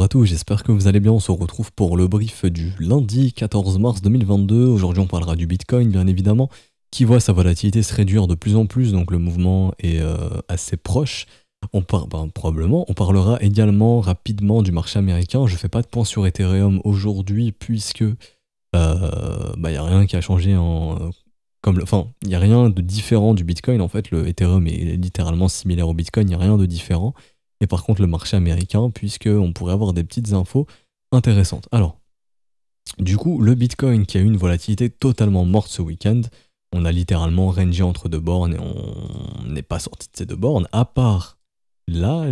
Bonjour à tous, j'espère que vous allez bien. On se retrouve pour le brief du lundi 14 mars 2022. Aujourd'hui, on parlera du Bitcoin, bien évidemment, qui voit sa volatilité se réduire de plus en plus, donc le mouvement est assez proche. Probablement. On parlera également rapidement du marché américain. Je ne fais pas de point sur Ethereum aujourd'hui, puisque il n'y a rien qui a changé il n'y a rien de différent du Bitcoin. En fait, le Ethereum est littéralement similaire au Bitcoin, il n'y a rien de différent. Et par contre, le marché américain, puisqu'on pourrait avoir des petites infos intéressantes. Alors, du coup, le Bitcoin qui a eu une volatilité totalement morte ce week-end, on a littéralement rangé entre deux bornes et on n'est pas sorti de ces deux bornes, à part là,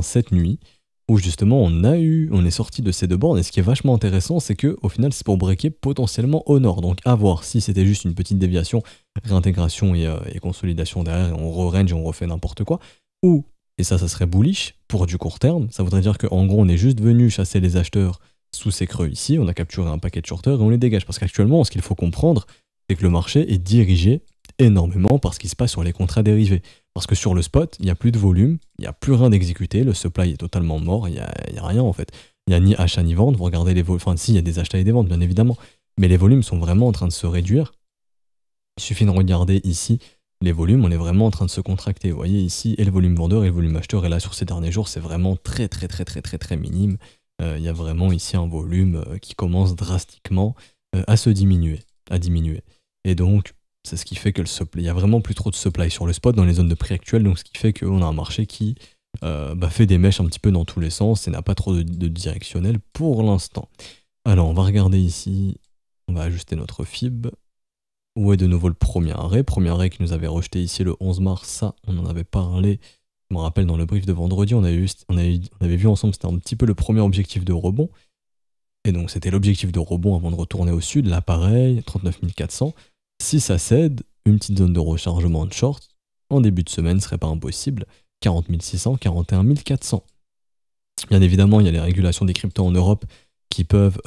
cette nuit, où justement on est sorti de ces deux bornes. Et ce qui est vachement intéressant, c'est que au final, c'est pour breaker potentiellement au nord. Donc à voir si c'était juste une petite déviation, réintégration et consolidation derrière, et on re-range et on refait n'importe quoi, ou et ça serait bullish pour du court terme. Ça voudrait dire qu'en gros, on est juste venu chasser les acheteurs sous ces creux ici. On a capturé un paquet de shorters et on les dégage. Parce qu'actuellement, ce qu'il faut comprendre, c'est que le marché est dirigé énormément par ce qui se passe sur les contrats dérivés. Parce que sur le spot, il n'y a plus de volume, il n'y a plus rien d'exécuté, le supply est totalement mort, il n'y a rien en fait. Il n'y a ni achat ni vente. Vous regardez les volumes, enfin si, il y a des achats et des ventes, bien évidemment. Mais les volumes sont vraiment en train de se réduire. Il suffit de regarder ici. Les volumes, on est vraiment en train de se contracter. Vous voyez ici, et le volume vendeur et le volume acheteur. Et là, sur ces derniers jours, c'est vraiment très minime. Il y a vraiment ici un volume qui commence drastiquement à diminuer. Et donc, c'est ce qui fait que il y a vraiment plus trop de supply sur le spot dans les zones de prix actuelles. Donc, ce qui fait qu'on a un marché qui fait des mèches un petit peu dans tous les sens et n'a pas trop de directionnel pour l'instant. Alors, on va regarder ici. On va ajuster notre FIB. Où est de nouveau le premier arrêt qui nous avait rejeté ici le 11 mars, ça on en avait parlé, je me rappelle dans le brief de vendredi, on avait vu ensemble, c'était un petit peu le premier objectif de rebond, et donc c'était l'objectif de rebond avant de retourner au sud, là pareil, 39 400, si ça cède, une petite zone de rechargement de short, en début de semaine serait pas impossible, 40 600, 41 400. Bien évidemment, il y a les régulations des cryptos en Europe qui peuvent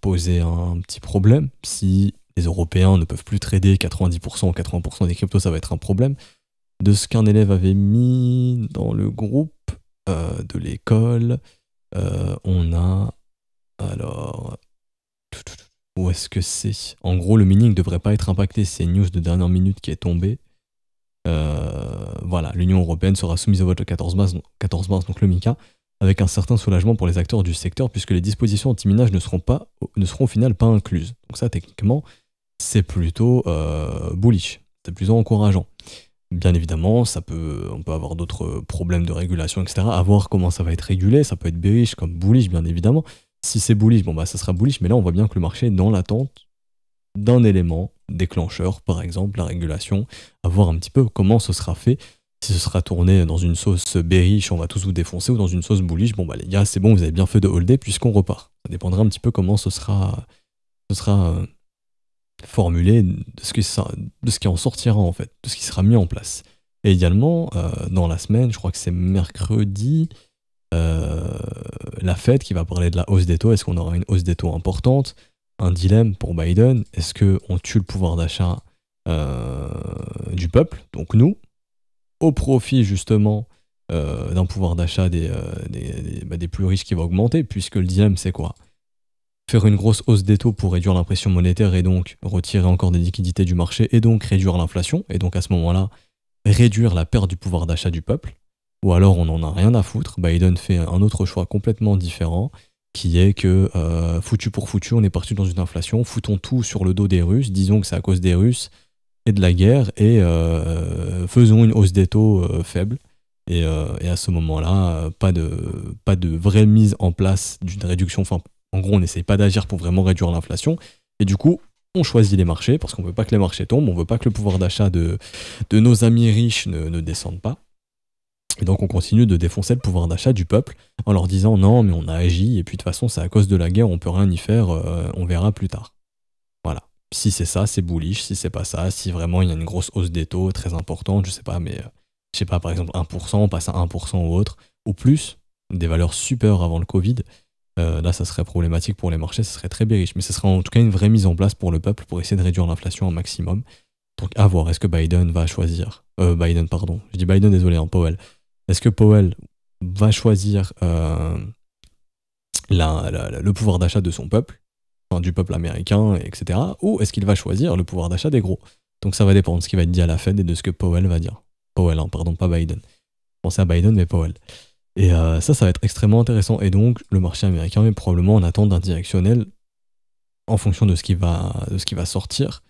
poser un petit problème, si les Européens ne peuvent plus trader 90% ou 80% des cryptos, ça va être un problème. De ce qu'un élève avait mis dans le groupe de l'école, on a... Alors... Où est-ce que c'est? En gros, le mining ne devrait pas être impacté, c'est une news de dernière minute qui est tombée. Voilà, l'Union Européenne sera soumise au vote le 14 mars, donc le MICA, avec un certain soulagement pour les acteurs du secteur, puisque les dispositions anti-minage ne seront au final pas incluses. Donc ça, techniquement, c'est plutôt bullish, c'est plutôt encourageant. Bien évidemment, on peut avoir d'autres problèmes de régulation, etc. À voir comment ça va être régulé, ça peut être bearish comme bullish, bien évidemment. Si c'est bullish, ça sera bullish, mais là, on voit bien que le marché est dans l'attente d'un élément déclencheur, par exemple, la régulation, à voir un petit peu comment ce sera fait. Si ce sera tourné dans une sauce bearish, on va tous vous défoncer, ou dans une sauce bullish, les gars, c'est bon, vous avez bien fait de holder, puisqu'on repart. Ça dépendra un petit peu comment ce sera formulé de ce qui en sortira en fait, de ce qui sera mis en place. Et également, dans la semaine, je crois que c'est mercredi, la Fed qui va parler de la hausse des taux. Est-ce qu'on aura une hausse des taux importante? Un dilemme pour Biden. Est-ce qu'on tue le pouvoir d'achat du peuple, donc nous, au profit justement d'un pouvoir d'achat des plus riches qui va augmenter, puisque le dilemme c'est quoi? Faire une grosse hausse des taux pour réduire l'impression monétaire et donc retirer encore des liquidités du marché et donc réduire l'inflation, et donc à ce moment-là, réduire la perte du pouvoir d'achat du peuple, ou alors on n'en a rien à foutre. Biden fait un autre choix complètement différent, qui est que foutu pour foutu, on est parti dans une inflation, foutons tout sur le dos des Russes, disons que c'est à cause des Russes et de la guerre, et faisons une hausse des taux faible. Et à ce moment-là, pas de vraie mise en place d'une réduction, en gros, on n'essaye pas d'agir pour vraiment réduire l'inflation. Et du coup, on choisit les marchés, parce qu'on ne veut pas que les marchés tombent, on ne veut pas que le pouvoir d'achat de nos amis riches ne descende pas. Et donc, on continue de défoncer le pouvoir d'achat du peuple, en leur disant non, mais on a agi, et puis de toute façon, c'est à cause de la guerre, on peut rien y faire, on verra plus tard. Voilà. Si c'est ça, c'est bullish. Si c'est pas ça, si vraiment il y a une grosse hausse des taux très importante, je sais pas, par exemple 1%, on passe à 1% ou autre, ou plus, des valeurs super avant le Covid, là ça serait problématique pour les marchés, ça serait très bearish, mais ce serait en tout cas une vraie mise en place pour le peuple pour essayer de réduire l'inflation au maximum. Donc à voir, est-ce que Biden va choisir Biden, pardon, je dis Biden, désolé, Powell. Est-ce que Powell va choisir le pouvoir d'achat de son peuple, enfin du peuple américain, etc. Ou est-ce qu'il va choisir le pouvoir d'achat des gros? Donc ça va dépendre de ce qui va être dit à la Fed et de ce que Powell va dire. Powell, hein, pardon, pas Biden. Je pensais à Biden, mais Powell. Et ça va être extrêmement intéressant. Et donc, le marché américain est probablement en attente d'un directionnel en fonction de ce qui va sortir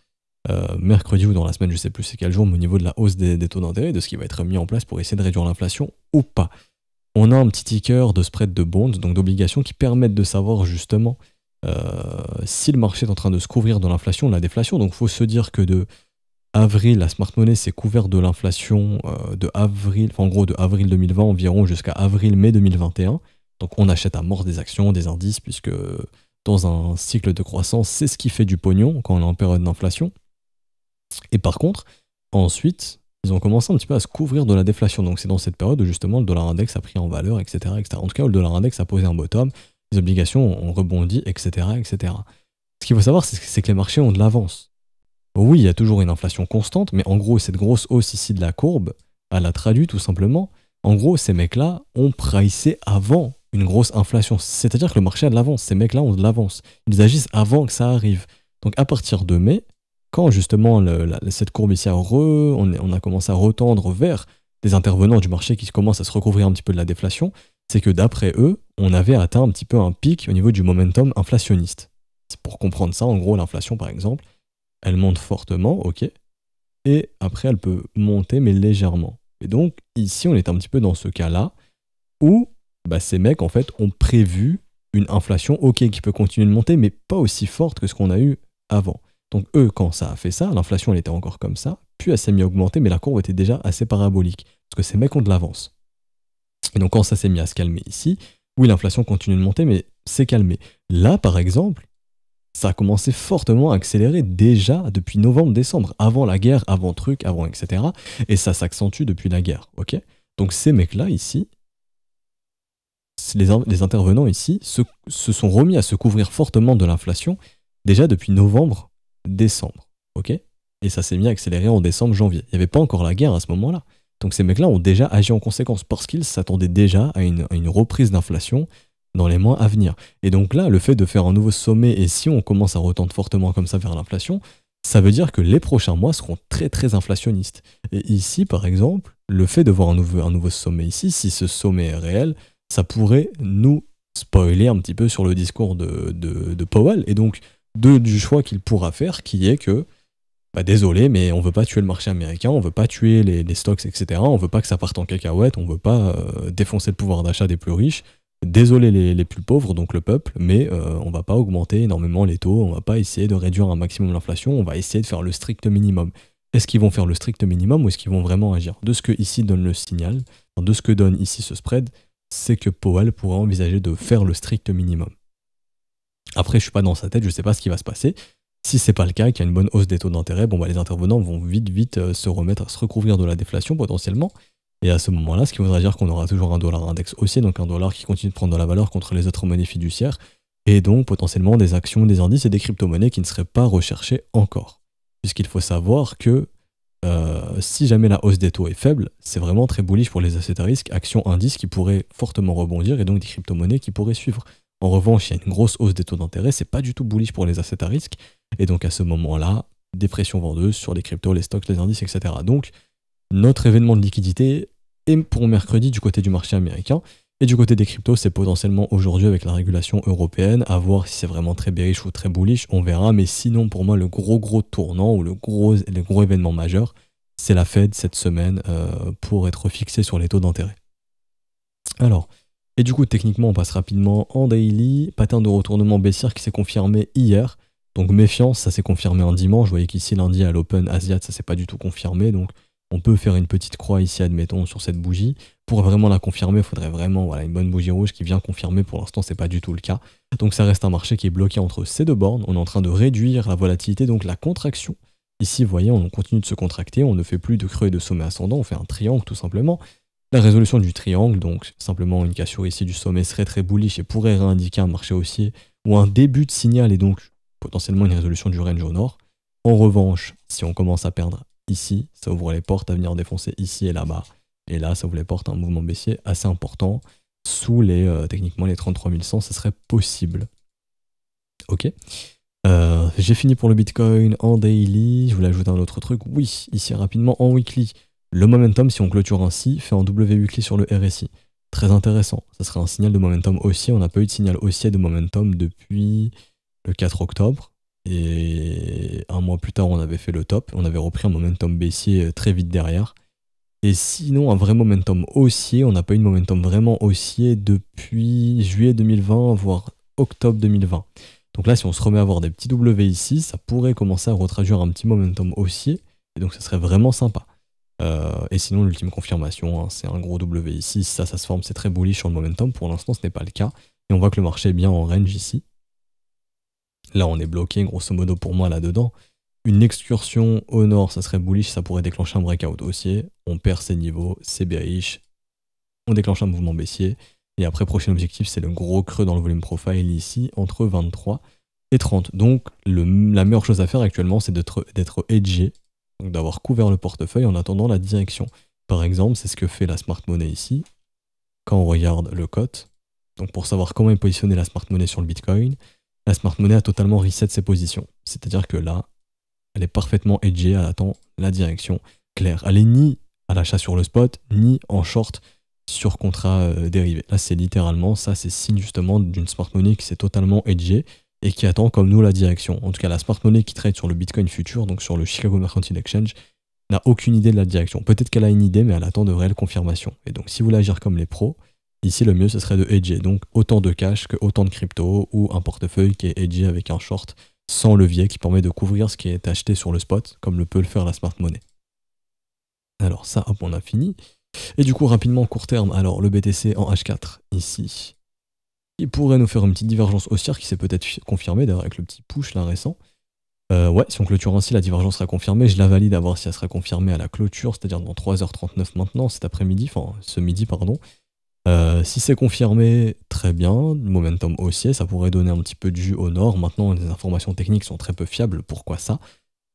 mercredi ou dans la semaine, je sais plus c'est quel jour, mais au niveau de la hausse des taux d'intérêt, de ce qui va être mis en place pour essayer de réduire l'inflation ou pas. On a un petit ticker de spread de bonds, donc d'obligations, qui permettent de savoir justement si le marché est en train de se couvrir de l'inflation ou de la déflation. Donc il faut se dire que de avril, la smart money s'est couvert de l'inflation de avril 2020 environ jusqu'à avril-mai 2021. Donc on achète à mort des actions, des indices, puisque dans un cycle de croissance, c'est ce qui fait du pognon quand on est en période d'inflation. Et par contre, ensuite, ils ont commencé un petit peu à se couvrir de la déflation. Donc c'est dans cette période où justement le dollar index a pris en valeur, etc., etc. En tout cas, le dollar index a posé un bottom, les obligations ont rebondi, etc., etc. Ce qu'il faut savoir, c'est que les marchés ont de l'avance. Oui, il y a toujours une inflation constante, mais en gros, cette grosse hausse ici de la courbe, elle a traduit tout simplement. En gros, ces mecs-là ont pricé avant une grosse inflation. C'est-à-dire que le marché a de l'avance. Ces mecs-là ont de l'avance. Ils agissent avant que ça arrive. Donc à partir de mai, quand justement cette courbe ici on a commencé à retendre vers des intervenants du marché qui commencent à se recouvrir un petit peu de la déflation, c'est que d'après eux, on avait atteint un petit peu un pic au niveau du momentum inflationniste. Pour comprendre ça, en gros, l'inflation par exemple, elle monte fortement, ok, et après elle peut monter mais légèrement. Et donc ici on est un petit peu dans ce cas-là où ces mecs en fait ont prévu une inflation, ok, qui peut continuer de monter mais pas aussi forte que ce qu'on a eu avant. Donc eux, quand ça a fait ça, l'inflation elle était encore comme ça, puis elle s'est mise à augmenter mais la courbe était déjà assez parabolique, parce que ces mecs ont de l'avance. Et donc quand ça s'est mis à se calmer ici, oui l'inflation continue de monter mais c'est calmé. Là par exemple, ça a commencé fortement à accélérer déjà depuis novembre-décembre, avant la guerre, avant truc, avant etc. Et ça s'accentue depuis la guerre, ok? Donc ces mecs-là ici, les intervenants ici, se sont remis à se couvrir fortement de l'inflation déjà depuis novembre-décembre, ok? Et ça s'est mis à accélérer en décembre-janvier. Il n'y avait pas encore la guerre à ce moment-là. Donc ces mecs-là ont déjà agi en conséquence parce qu'ils s'attendaient déjà à une reprise d'inflation dans les mois à venir. Et donc là, le fait de faire un nouveau sommet, et si on commence à retendre fortement comme ça vers l'inflation, ça veut dire que les prochains mois seront très très inflationnistes. Et ici, par exemple, le fait de voir un nouveau sommet ici, si ce sommet est réel, ça pourrait nous spoiler un petit peu sur le discours de Powell, et donc du choix qu'il pourra faire, qui est que désolé, mais on veut pas tuer le marché américain, on veut pas tuer les stocks, etc. On veut pas que ça parte en cacahuète, on veut pas défoncer le pouvoir d'achat des plus riches. Désolé les plus pauvres, donc le peuple, mais on va pas augmenter énormément les taux, on va pas essayer de réduire un maximum l'inflation, on va essayer de faire le strict minimum. Est-ce qu'ils vont faire le strict minimum ou est-ce qu'ils vont vraiment agir? De ce que ici donne le signal, de ce que donne ici ce spread, c'est que Powell pourrait envisager de faire le strict minimum. Après, je suis pas dans sa tête, je sais pas ce qui va se passer. Si c'est pas le cas, qu'il y a une bonne hausse des taux d'intérêt, les intervenants vont vite se remettre à se recouvrir de la déflation potentiellement. Et à ce moment-là, ce qui voudra dire qu'on aura toujours un dollar index haussier, donc un dollar qui continue de prendre de la valeur contre les autres monnaies fiduciaires, et donc potentiellement des actions, des indices et des crypto-monnaies qui ne seraient pas recherchées encore. Puisqu'il faut savoir que si jamais la hausse des taux est faible, c'est vraiment très bullish pour les assets à risque, actions, indices qui pourraient fortement rebondir et donc des crypto-monnaies qui pourraient suivre. En revanche, il y a une grosse hausse des taux d'intérêt, c'est pas du tout bullish pour les assets à risque, et donc à ce moment-là, des pressions vendeuses sur les cryptos, les stocks, les indices, etc. Donc, notre événement de liquidité est pour mercredi du côté du marché américain, et du côté des cryptos, c'est potentiellement aujourd'hui avec la régulation européenne, à voir si c'est vraiment très bearish ou très bullish, on verra, mais sinon pour moi le gros tournant ou le gros événement majeur, c'est la Fed cette semaine pour être fixé sur les taux d'intérêt. Alors, et du coup techniquement on passe rapidement en daily, pattern de retournement baissière qui s'est confirmé hier, donc méfiance, ça s'est confirmé un dimanche, vous voyez qu'ici lundi à l'Open Asiat ça s'est pas du tout confirmé, donc on peut faire une petite croix ici, admettons, sur cette bougie. Pour vraiment la confirmer, il faudrait vraiment une bonne bougie rouge qui vient confirmer. Pour l'instant, c'est pas du tout le cas. Donc ça reste un marché qui est bloqué entre ces deux bornes. On est en train de réduire la volatilité, donc la contraction. Ici, vous voyez, on continue de se contracter. On ne fait plus de creux et de sommet ascendant. On fait un triangle, tout simplement. La résolution du triangle, donc simplement une cassure ici du sommet, serait très bullish et pourrait réindiquer un marché haussier ou un début de signal et donc potentiellement une résolution du range au nord. En revanche, si on commence à perdre ici, ça ouvre les portes à venir défoncer ici et là-bas. Et là, ça ouvre les portes à un mouvement baissier assez important. sous techniquement les 33 100, ça serait possible. Ok. J'ai fini pour le Bitcoin en daily. Je voulais ajouter un autre truc. Oui, ici rapidement en weekly. Le momentum, si on clôture ainsi, fait un W weekly sur le RSI. Très intéressant. Ça serait un signal de momentum haussier. On n'a pas eu de signal haussier de momentum depuis le 4 octobre. Et un mois plus tard, on avait fait le top. On avait repris un momentum baissier très vite derrière. Et sinon, un vrai momentum haussier, on n'a pas eu de momentum vraiment haussier depuis juillet 2020, voire octobre 2020. Donc là, si on se remet à avoir des petits W ici, ça pourrait commencer à retraduire un petit momentum haussier. Et donc, ça serait vraiment sympa. Et sinon, l'ultime confirmation, hein, c'est un gros W ici. Si ça se forme, c'est très bullish sur le momentum. Pour l'instant, ce n'est pas le cas. Et on voit que le marché est bien en range ici. Là, on est bloqué, grosso modo, pour moi, là-dedans. Une excursion au nord, ça serait bullish, ça pourrait déclencher un breakout haussier. On perd ses niveaux, c'est bearish. On déclenche un mouvement baissier. Et après, prochain objectif, c'est le gros creux dans le volume profile ici, entre 23 et 30. Donc, la meilleure chose à faire actuellement, c'est d'être hedgé, donc d'avoir couvert le portefeuille en attendant la direction. Par exemple, c'est ce que fait la smart money ici, quand on regarde le cote. Donc, pour savoir comment est positionnée la smart money sur le Bitcoin, la smart money a totalement reset ses positions. C'est-à-dire que là, elle est parfaitement hedgée, elle attend la direction claire. Elle est ni à l'achat sur le spot, ni en short sur contrat dérivé. Là, c'est littéralement, ça, c'est signe justement d'une smart money qui s'est totalement hedgée et qui attend comme nous la direction. En tout cas, la smart money qui trade sur le Bitcoin futur, donc sur le Chicago Mercantile Exchange, n'a aucune idée de la direction. Peut-être qu'elle a une idée, mais elle attend de réelles confirmations. Et donc, si vous voulez agir comme les pros, ici, le mieux, ce serait de hedger. Donc, autant de cash que autant de crypto ou un portefeuille qui est hedgé avec un short sans levier qui permet de couvrir ce qui est acheté sur le spot, comme le peut le faire la smart money. Alors ça, hop, on a fini. Et du coup, rapidement, court terme, alors le BTC en H4, ici, il pourrait nous faire une petite divergence haussière qui s'est peut-être confirmée, d'ailleurs avec le petit push là récent. Ouais, si on clôture ainsi, la divergence sera confirmée. Je la valide à voir si elle sera confirmée à la clôture, c'est-à-dire dans 3h39 maintenant, cet après-midi, enfin ce midi, pardon. Si c'est confirmé, très bien, momentum haussier, ça pourrait donner un petit peu de jus au nord. Maintenant, les informations techniques sont très peu fiables. Pourquoi ça?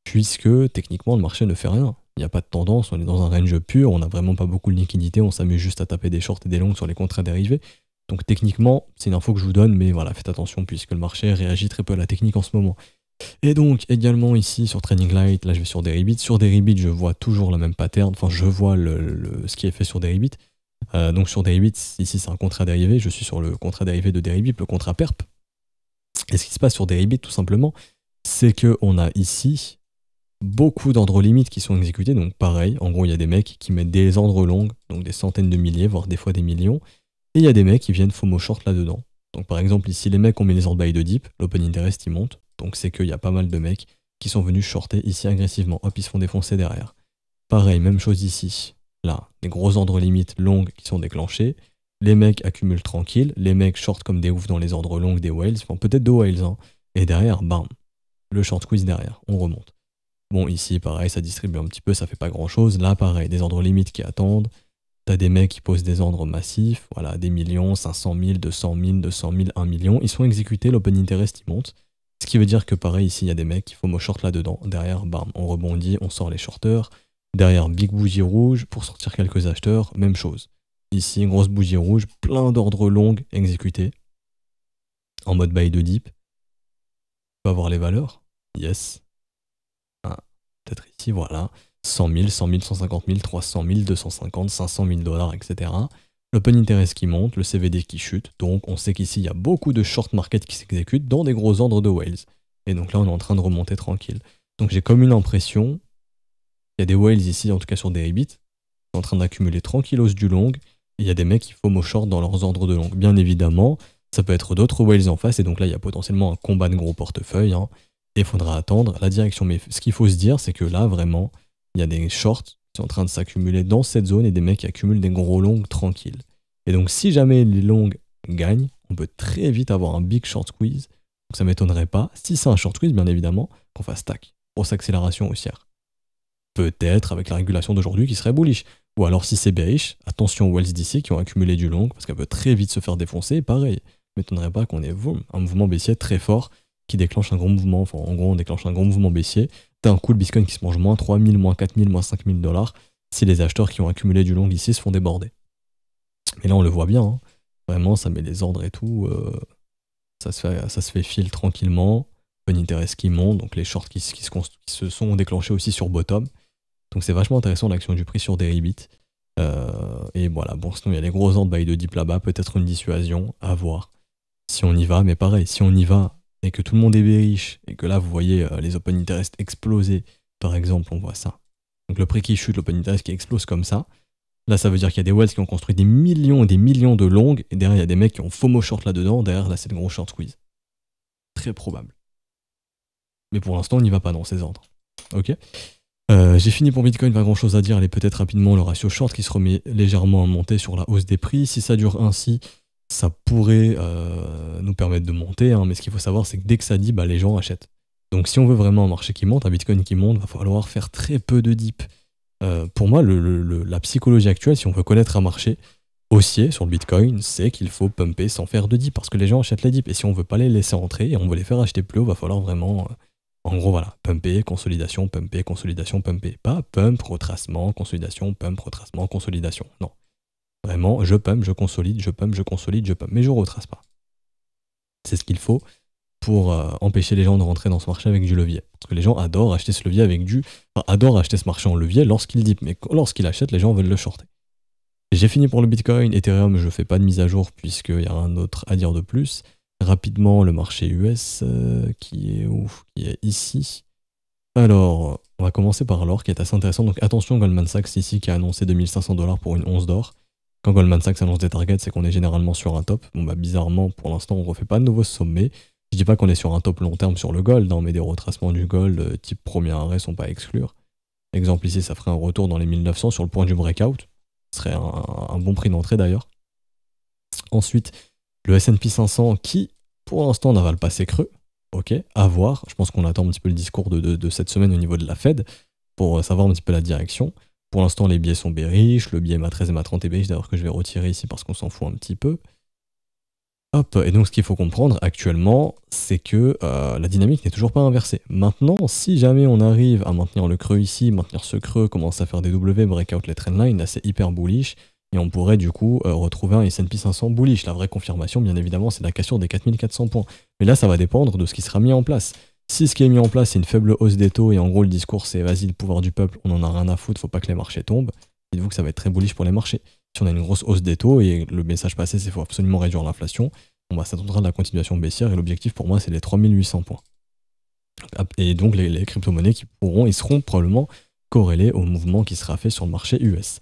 Puisque techniquement, le marché ne fait rien. Il n'y a pas de tendance, on est dans un range pur, on n'a vraiment pas beaucoup de liquidité, on s'amuse juste à taper des shorts et des longs sur les contrats dérivés. Donc techniquement, c'est une info que je vous donne, mais voilà, faites attention puisque le marché réagit très peu à la technique en ce moment. Et donc également ici sur Trading Light, là je vais sur Deribit. Sur Deribit, je vois toujours la même pattern, enfin je vois ce qui est fait sur Deribit. Donc sur Deribit, ici c'est un contrat dérivé, je suis sur le contrat dérivé de Deribit, le contrat PERP. Et ce qui se passe sur Deribit tout simplement, c'est qu'on a ici beaucoup d'ordres limites qui sont exécutés, donc pareil, en gros il y a des mecs qui mettent des ordres longues, donc des centaines de milliers, voire des fois des millions, et il y a des mecs qui viennent FOMO short là-dedans. Donc par exemple ici les mecs ont mis les ordres buy de dip, l'open interest il monte, donc c'est qu'il y a pas mal de mecs qui sont venus shorter ici agressivement, hop ils se font défoncer derrière. Pareil, même chose ici, là, des gros ordres limites longues qui sont déclenchés, les mecs accumulent tranquille, les mecs short comme des oufs dans les ordres longues des whales, enfin peut-être deux whales, hein, et derrière, bam, le short squeeze derrière, on remonte. Bon, ici, pareil, ça distribue un petit peu, ça fait pas grand-chose. Là, pareil, des ordres limites qui attendent. T'as des mecs qui posent des ordres massifs, voilà, des millions, 500 000, 200 000, 200 000, 1 million. Ils sont exécutés, l'open interest, il monte. Ce qui veut dire que, pareil, ici, il y a des mecs qui FOMO short là-dedans. Derrière, bam, on rebondit, on sort les shorteurs. Derrière, big bougie rouge pour sortir quelques acheteurs, même chose. Ici, grosse bougie rouge, plein d'ordres longues exécutés. En mode buy de dip. On va voir les valeurs. Yes. Peut-être ici, voilà, 100 000, 100 000, 150 000, 300 000, 250, 500 000 $, etc. L'open interest qui monte, le CVD qui chute, donc on sait qu'ici il y a beaucoup de short market qui s'exécutent dans des gros ordres de whales. Et donc là on est en train de remonter tranquille. Donc j'ai comme une impression, il y a des whales ici, en tout cas sur des Deribit, qui sont en train d'accumuler tranquillos du long, et il y a des mecs qui FOMO short dans leurs ordres de long. Bien évidemment, ça peut être d'autres whales en face, et donc là il y a potentiellement un combat de gros portefeuilles, hein. Et il faudra attendre la direction. Mais ce qu'il faut se dire, c'est que là, vraiment, il y a des shorts qui sont en train de s'accumuler dans cette zone et des mecs qui accumulent des gros longs tranquilles. Et donc, si jamais les longs gagnent, on peut très vite avoir un big short squeeze. Donc, ça ne m'étonnerait pas, si c'est un short squeeze, bien évidemment, qu'on fasse tac. Grosse accélération haussière. Peut-être avec la régulation d'aujourd'hui qui serait bullish. Ou alors, si c'est bearish, attention aux whales d'ici qui ont accumulé du long parce qu'elle peut très vite se faire défoncer. Pareil, ça ne m'étonnerait pas qu'on ait un mouvement baissier très fort qui déclenche un gros mouvement, enfin en gros on déclenche un gros mouvement baissier, d'un coup le Bitcoin qui se mange moins 3000, moins 4000, moins 5000 $ si les acheteurs qui ont accumulé du long ici se font déborder. Mais là on le voit bien, hein. Vraiment, ça met les ordres et tout. Ça se fait fil tranquillement. Open interest qui monte, donc les shorts qui se sont déclenchés aussi sur bottom. Donc c'est vachement intéressant l'action du prix sur Deribit. Et voilà, bon, sinon il y a les gros ordres buy de dip là-bas, peut-être une dissuasion, à voir. Si on y va, mais pareil, si on y va et que tout le monde est bearish, et que là vous voyez les open interest exploser, par exemple, on voit ça. Donc le prix qui chute, l'open interest qui explose comme ça. Là, ça veut dire qu'il y a des whales qui ont construit des millions et des millions de longues, et derrière, il y a des mecs qui ont FOMO short là-dedans. Derrière, là, c'est le gros short squeeze. Très probable. Mais pour l'instant, on n'y va pas dans ces ordres. Ok. J'ai fini pour Bitcoin, pas grand chose à dire. Allez, peut-être rapidement le ratio short qui se remet légèrement à monter sur la hausse des prix. Si ça dure ainsi, ça pourrait nous permettre de monter. Hein, mais ce qu'il faut savoir, c'est que dès que ça dit, bah, les gens achètent. Donc si on veut vraiment un marché qui monte, un Bitcoin qui monte, va falloir faire très peu de dip. Pour moi, la psychologie actuelle, si on veut connaître un marché haussier sur le Bitcoin, c'est qu'il faut pumper sans faire de dip, parce que les gens achètent les dips, et si on veut pas les laisser entrer, et on veut les faire acheter plus haut, va falloir vraiment, en gros voilà, pumper, consolidation, pumper, consolidation, pumper. Pas pump, retracement, consolidation, pump, retracement, consolidation. Non. Vraiment, je pump, je consolide, je pump, je consolide, je pump, mais je retrace pas. C'est ce qu'il faut pour empêcher les gens de rentrer dans ce marché avec du levier. Parce que les gens adorent acheter ce levier avec du... Enfin, adorent acheter ce marché en levier lorsqu'il dip, mais lorsqu'il achète, les gens veulent le shorter. J'ai fini pour le Bitcoin, Ethereum, je fais pas de mise à jour puisqu'il y a un autre à dire de plus. Rapidement, le marché US qui est où? Qui est ici. Alors, on va commencer par l'or qui est assez intéressant. Donc attention, Goldman Sachs ici qui a annoncé 2500 $ pour une once d'or. Quand Goldman Sachs annonce des targets, c'est qu'on est généralement sur un top. Bon bah bizarrement, pour l'instant, on refait pas de nouveau sommet. Je dis pas qu'on est sur un top long terme sur le gold, hein, mais des retracements du gold type premier arrêt sont pas à exclure. Exemple ici, ça ferait un retour dans les 1900 sur le point du breakout. Ce serait un bon prix d'entrée d'ailleurs. Ensuite, le S&P 500 qui, pour l'instant, n'avale pas ses creux. Ok, à voir. Je pense qu'on attend un petit peu le discours de cette semaine au niveau de la Fed pour savoir un petit peu la direction. Pour l'instant, les biais sont bearish. Le biais MA13 et MA30 est bearish, d'ailleurs que je vais retirer ici parce qu'on s'en fout un petit peu. Hop, et donc ce qu'il faut comprendre actuellement, c'est que la dynamique n'est toujours pas inversée. Maintenant, si jamais on arrive à maintenir le creux ici, maintenir ce creux, commencer à faire des W, breakout les trendlines, là c'est hyper bullish, et on pourrait du coup retrouver un S&P 500 bullish. La vraie confirmation, bien évidemment, c'est la cassure des 4400 points. Mais là, ça va dépendre de ce qui sera mis en place. Si ce qui est mis en place, c'est une faible hausse des taux, et en gros le discours c'est vas-y, le pouvoir du peuple, on en a rien à foutre, faut pas que les marchés tombent, dites-vous que ça va être très bullish pour les marchés. Si on a une grosse hausse des taux, et le message passé c'est qu'il faut absolument réduire l'inflation, bon bah ça tendra de la continuation baissière, et l'objectif pour moi c'est les 3800 points. Et donc les crypto-monnaies qui pourront et seront probablement corrélées au mouvement qui sera fait sur le marché US.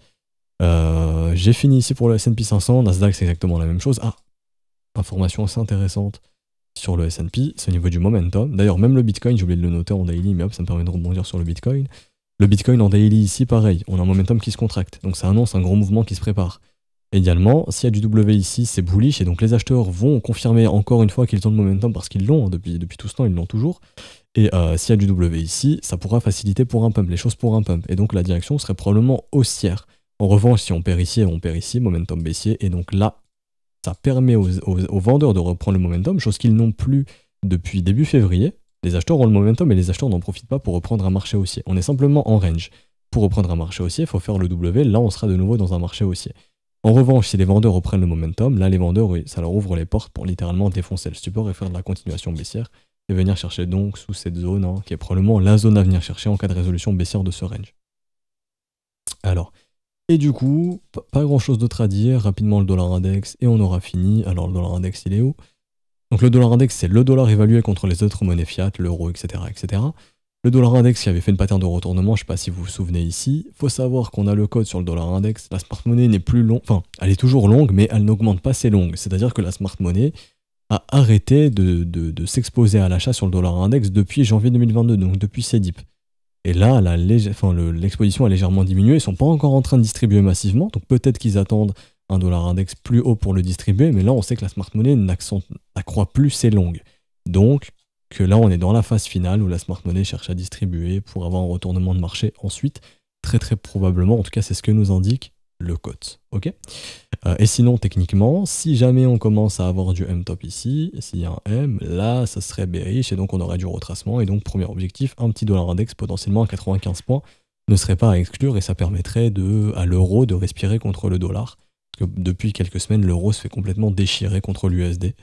J'ai fini ici pour le S&P 500, Nasdaq c'est exactement la même chose. Ah, information assez intéressante sur le S&P, c'est au niveau du momentum. D'ailleurs même le Bitcoin, j'ai oublié de le noter en daily, mais hop, ça me permet de rebondir sur le Bitcoin. Le Bitcoin en daily ici, pareil, on a un momentum qui se contracte, donc ça annonce un gros mouvement qui se prépare. Également, s'il y a du W ici, c'est bullish, et donc les acheteurs vont confirmer encore une fois qu'ils ont le momentum parce qu'ils l'ont, depuis tout ce temps, ils l'ont toujours. Et s'il y a du W ici, ça pourra faciliter pour un pump, les choses pour un pump. Et donc la direction serait probablement haussière. En revanche, si on perd ici, momentum baissier, et donc là, ça permet aux vendeurs de reprendre le momentum, chose qu'ils n'ont plus depuis début février. Les acheteurs ont le momentum et les acheteurs n'en profitent pas pour reprendre un marché haussier. On est simplement en range. Pour reprendre un marché haussier, il faut faire le W, là on sera de nouveau dans un marché haussier. En revanche, si les vendeurs reprennent le momentum, là les vendeurs, oui, ça leur ouvre les portes pour littéralement défoncer le support et faire de la continuation baissière et venir chercher donc sous cette zone, hein, qui est probablement la zone à venir chercher en cas de résolution baissière de ce range. Alors, et du coup, pas grand chose d'autre à dire, rapidement le dollar index et on aura fini. Alors le dollar index il est où? Donc le dollar index c'est le dollar évalué contre les autres monnaies fiat, l'euro, etc., etc. Le dollar index qui avait fait une pattern de retournement, je ne sais pas si vous vous souvenez ici, il faut savoir qu'on a le code sur le dollar index, la smart money n'est plus longue, enfin elle est toujours longue mais elle n'augmente pas ses longues, c'est-à-dire que la smart money a arrêté de s'exposer à l'achat sur le dollar index depuis janvier 2022, donc depuis ses dips. Et là, l'exposition a légèrement diminué, ils ne sont pas encore en train de distribuer massivement, donc peut-être qu'ils attendent un dollar index plus haut pour le distribuer, mais là on sait que la smart money n'accroît plus ses longues. Donc que là on est dans la phase finale où la smart money cherche à distribuer pour avoir un retournement de marché ensuite, très probablement, en tout cas c'est ce que nous indique le cote. Ok. Et sinon techniquement, si jamais on commence à avoir du M-top ici, s'il y a un M, là ça serait bearish et donc on aurait du retracement et donc premier objectif, un petit dollar index potentiellement à 95 points ne serait pas à exclure et ça permettrait à l'euro de respirer contre le dollar Parce que depuis quelques semaines, l'euro se fait complètement déchirer contre l'USD.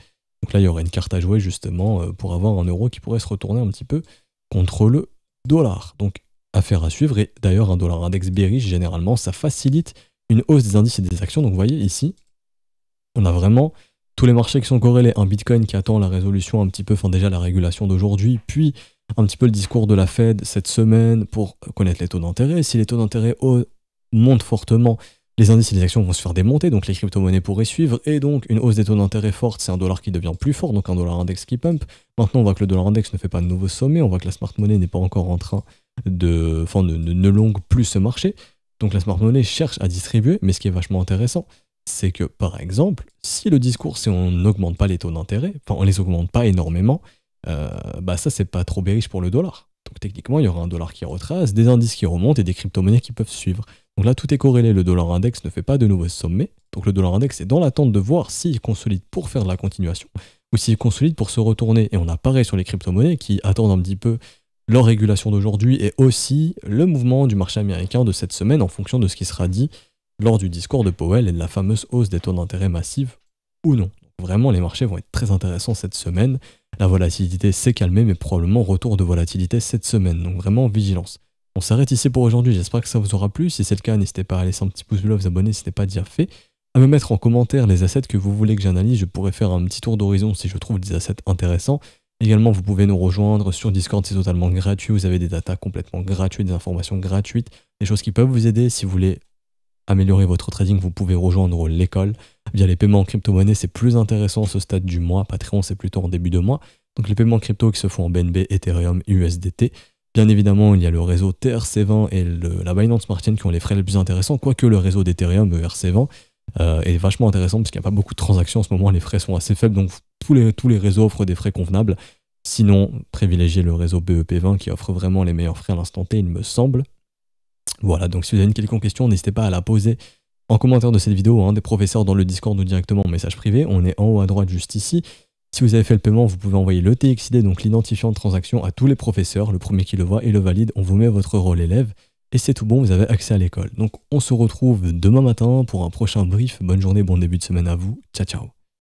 Donc là, il y aurait une carte à jouer justement pour avoir un euro qui pourrait se retourner un petit peu contre le dollar. Donc affaire à suivre. Et d'ailleurs, un dollar index bearish, généralement, ça facilite une hausse des indices et des actions. Donc vous voyez ici, on a vraiment tous les marchés qui sont corrélés. Un Bitcoin qui attend la résolution un petit peu, enfin déjà la régulation d'aujourd'hui, puis un petit peu le discours de la Fed cette semaine pour connaître les taux d'intérêt. Si les taux d'intérêt montent fortement, les indices et les actions vont se faire démonter, donc les crypto-monnaies pourraient suivre, et donc une hausse des taux d'intérêt forte, c'est un dollar qui devient plus fort, donc un dollar index qui pump. Maintenant, on voit que le dollar index ne fait pas de nouveaux sommets, on voit que la smart money n'est pas encore en train ne longue plus ce marché, donc la smart money cherche à distribuer, mais ce qui est vachement intéressant, c'est que par exemple, si le discours c'est on n'augmente pas les taux d'intérêt, enfin on les augmente pas énormément, bah ça c'est pas trop bearish pour le dollar. Donc techniquement, il y aura un dollar qui retrace, des indices qui remontent et des crypto-monnaies qui peuvent suivre. Donc là, tout est corrélé. Le dollar index ne fait pas de nouveaux sommets. Donc le dollar index est dans l'attente de voir s'il consolide pour faire de la continuation ou s'il consolide pour se retourner. Et on a pareil sur les crypto-monnaies qui attendent un petit peu leur régulation d'aujourd'hui et aussi le mouvement du marché américain de cette semaine en fonction de ce qui sera dit lors du discours de Powell et de la fameuse hausse des taux d'intérêt massive ou non. Donc vraiment, les marchés vont être très intéressants cette semaine. La volatilité s'est calmée, mais probablement retour de volatilité cette semaine. Donc vraiment, vigilance. On s'arrête ici pour aujourd'hui, j'espère que ça vous aura plu. Si c'est le cas, n'hésitez pas à laisser un petit pouce bleu, vous abonner si ce n'est pas déjà fait. À me mettre en commentaire les assets que vous voulez que j'analyse, je pourrais faire un petit tour d'horizon si je trouve des assets intéressants. Également, vous pouvez nous rejoindre sur Discord, c'est totalement gratuit. Vous avez des datas complètement gratuites, des informations gratuites, des choses qui peuvent vous aider. Si vous voulez améliorer votre trading, vous pouvez rejoindre l'école. Via les paiements en crypto-monnaie, c'est plus intéressant à ce stade du mois. Patreon, c'est plutôt en début de mois. Donc les paiements crypto qui se font en BNB, Ethereum, USDT. Bien évidemment, il y a le réseau TRC20 et la Binance Smart Chain qui ont les frais les plus intéressants, quoique le réseau d'Ethereum, ERC20, est vachement intéressant parce qu'il n'y a pas beaucoup de transactions en ce moment, les frais sont assez faibles, donc tous les réseaux offrent des frais convenables. Sinon, privilégiez le réseau BEP20 qui offre vraiment les meilleurs frais à l'instant T, il me semble. Voilà, donc si vous avez une quelconque question, n'hésitez pas à la poser en commentaire de cette vidéo, hein, des professeurs dans le Discord ou directement en message privé, on est en haut à droite juste ici. Si vous avez fait le paiement, vous pouvez envoyer le TXID, donc l'identifiant de transaction, à tous les professeurs. Le premier qui le voit et le valide, on vous met votre rôle élève. Et c'est tout bon, vous avez accès à l'école. Donc on se retrouve demain matin pour un prochain brief. Bonne journée, bon début de semaine à vous. Ciao, ciao.